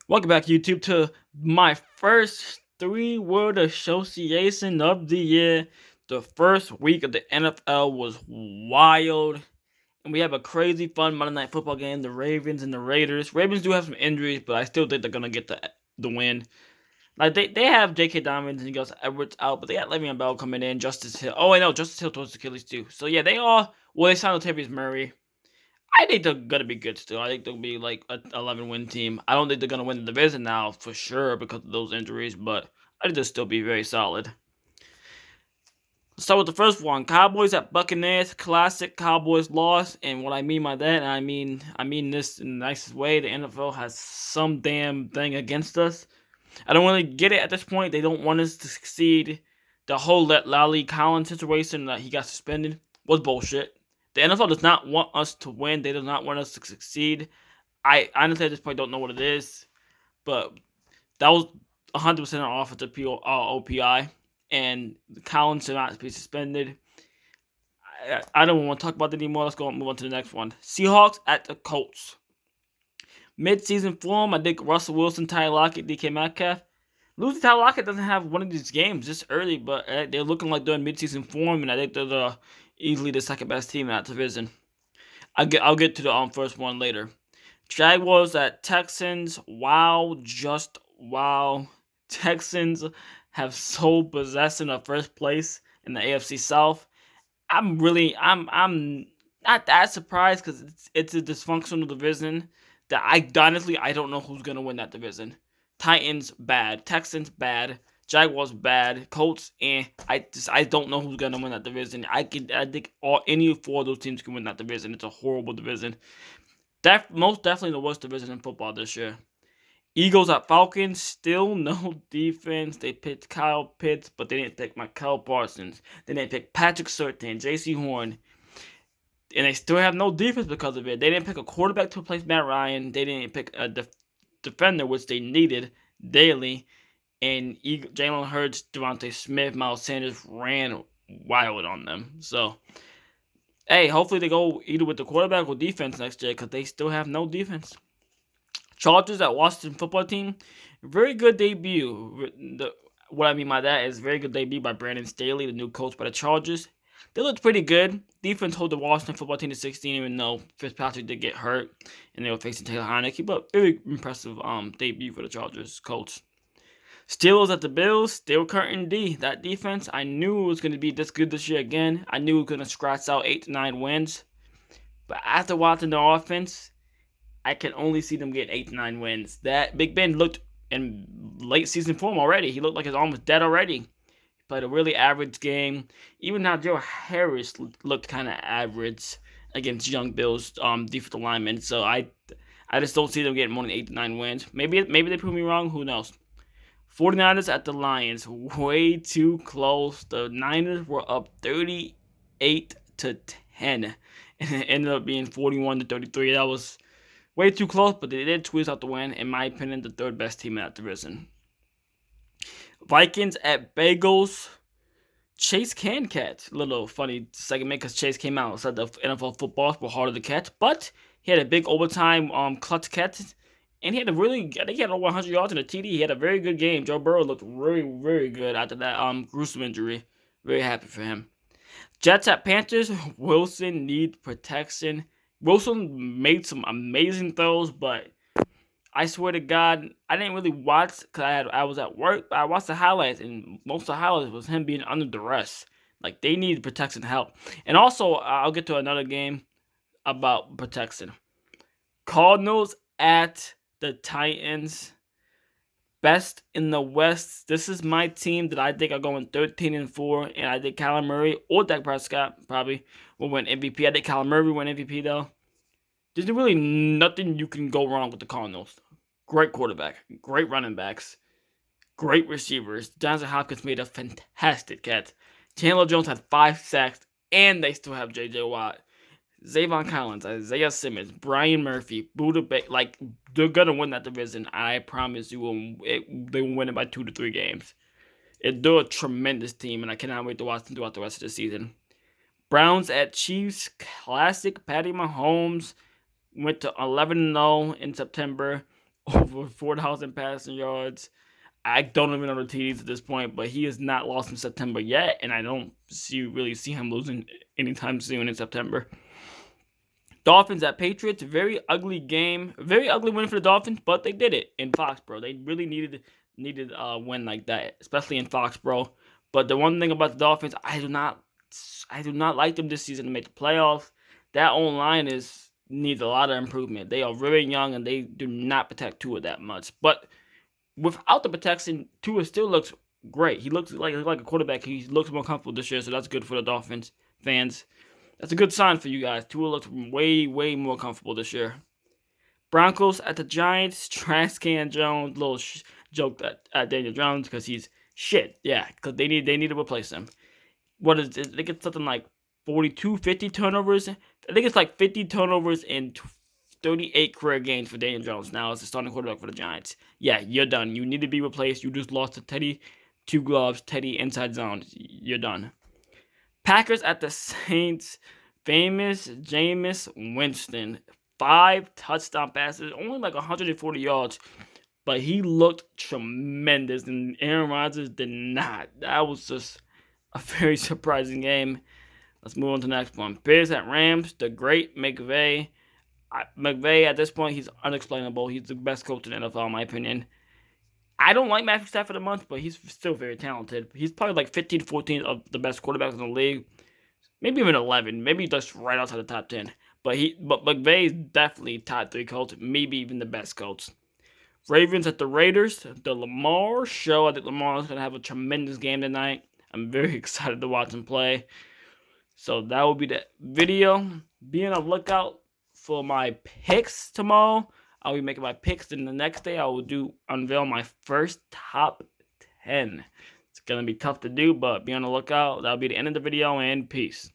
Welcome back, YouTube, to my first three-word association of the year. The first week of the NFL was wild, and we have a crazy fun Monday Night Football game. The Ravens and the Raiders. Ravens do have some injuries, but I still think they're gonna get the win. Like they have J.K. Dobbins and Gus Edwards out, but they got Le'Veon Bell coming in. Justice Hill. Oh, I know Justice Hill towards Achilles too. So yeah, they are. Well, they signed Latavius Murray. I think they're gonna be good still. I think they'll be like a 11-win team. I don't think they're gonna win the division now for sure because of those injuries, but I think they'll still be very solid. Let's start with the first one. Cowboys at Buccaneers. Classic Cowboys loss, and what I mean by that, I mean this in the nicest way. The NFL has some damn thing against us. I don't really get it at this point. They don't want us to succeed. The whole Lally Collins situation that he got suspended was bullshit. The NFL does not want us to win. They do not want us to succeed. I honestly at this point don't know what it is, but that was 100% off of the OPI, and Collins should not be suspended. I don't want to talk about that anymore. Let's go and move on to the next one. Seahawks at the Colts. Mid-season form, I think Russell Wilson, Tyler Lockett, DK Metcalf. Losing Tyler Lockett doesn't have one of these games this early, but they're looking like they're in mid-season form, and I think they're easily the second best team in that division. I'll get to the first one later. Jaguars at Texans. Wow, just wow. Texans have sole possession of first place in the AFC South. I'm not that surprised because it's a dysfunctional division that I don't know who's gonna win that division. Titans bad, Texans bad, Jaguars bad, Colts I don't know who's gonna win that division. I think any four of those teams can win that division. It's a horrible division. Most definitely the worst division in football this year. Eagles at Falcons, still no defense. They picked Kyle Pitts, but they didn't pick Michael Parsons. They didn't pick Patrick Surtain, J.C. Horn, and they still have no defense because of it. They didn't pick a quarterback to replace Matt Ryan. They didn't pick a defender, which they needed daily. And Jalen Hurts, Devontae Smith, Miles Sanders ran wild on them. So, hey, hopefully they go either with the quarterback or defense next year because they still have no defense. Chargers at Washington football team, very good debut. What I mean by that is very good debut by Brandon Staley, the new coach by the Chargers. They looked pretty good. Defense held the Washington football team to 16, even though Fitzpatrick did get hurt and they were facing Taylor Heineke. But very impressive debut for the Chargers coach. Steelers at the Bills, still curtain D. That defense, I knew it was going to be this good this year again. I knew it was going to scratch out 8 to 9 wins. But after watching the offense, I can only see them get 8 to 9 wins. That Big Ben looked in late season form already. He looked like his arm was dead already. He played a really average game. Even now, Joe Harris looked kind of average against young Bills defensive linemen. So I just don't see them getting more than 8 to 9 wins. Maybe they prove me wrong. Who knows? 49ers at the Lions. Way too close. The Niners were up 38 to 10. And it ended up being 41 to 33. That was way too close, but they did squeeze out the win. In my opinion, the third best team in that division. Vikings at Bengals. Chase can catch. A little funny segment because Chase came out and said the NFL footballs were harder to catch, but he had a big overtime clutch catch, and he had I think he had over 100 yards in a TD. He had a very good game. Joe Burrow looked very, very good after that gruesome injury. Very happy for him. Jets at Panthers. Wilson needs protection. Wilson made some amazing throws, but I swear to God, I didn't really watch because I was at work, but I watched the highlights, and most of the highlights was him being under duress. Like, they needed protection help. And also, I'll get to another game about protection. Cardinals at the Titans. Best in the West. This is my team that I think are going 13-4, and I think Kyler Murray or Dak Prescott probably will win MVP. I think Kyler Murray will win MVP, though. There's really nothing you can go wrong with the Cardinals. Great quarterback, great running backs, great receivers. Johnson Hopkins made a fantastic catch. Chandler Jones had 5 sacks, and they still have J.J. Watt. Zavon Collins, Isaiah Simmons, Brian Murphy, Buda Bay. Like, they're going to win that division. I promise you they will win it by 2 to 3 games. They're a tremendous team, and I cannot wait to watch them throughout the rest of the season. Browns at Chiefs. Classic Patty Mahomes. Went to 11-0 in September. over 4,000 passing yards. I don't even know the TDs at this point, but he has not lost in September yet, and I don't really see him losing anytime soon in September. Dolphins at Patriots, very ugly game, very ugly win for the Dolphins, but they did it in Foxborough. They really needed a win like that, especially in Foxborough. But the one thing about the Dolphins, I do not like them this season to make the playoffs. That O-line needs a lot of improvement. They are very young and they do not protect Tua that much. But without the protection, Tua still looks great. He looks like a quarterback. He looks more comfortable this year, so that's good for the Dolphins fans. That's a good sign for you guys. Tua looks way, way more comfortable this year. Broncos at the Giants. Trash can Jones. Little joke at Daniel Jones because he's shit. Yeah, because they need to replace him. What is it? They get something like 42, 50 turnovers. I think it's like 50 turnovers in 38 career games for Daniel Jones now as the starting quarterback for the Giants. Yeah, you're done. You need to be replaced. You just lost to Teddy. 2 gloves. Teddy inside zone. You're done. Packers at the Saints. Famous Jameis Winston. 5 touchdown passes. Only like 140 yards. But he looked tremendous. And Aaron Rodgers did not. That was just a very surprising game. Let's move on to the next one. Bears at Rams. The great McVay. McVay, at this point, he's unexplainable. He's the best coach in the NFL, in my opinion. I don't like Matthew Stafford a month, but he's still very talented. He's probably like 15, 14 of the best quarterbacks in the league. Maybe even 11. Maybe just right outside the top 10. But McVay is definitely top 3 coach. Maybe even the best coach. Ravens at the Raiders. The Lamar show. I think Lamar is going to have a tremendous game tonight. I'm very excited to watch him play. So that will be the video. Be on the lookout for my picks tomorrow. I'll be making my picks. Then the next day I will unveil my first top 10. It's going to be tough to do, but be on the lookout. That'll be the end of the video, and peace.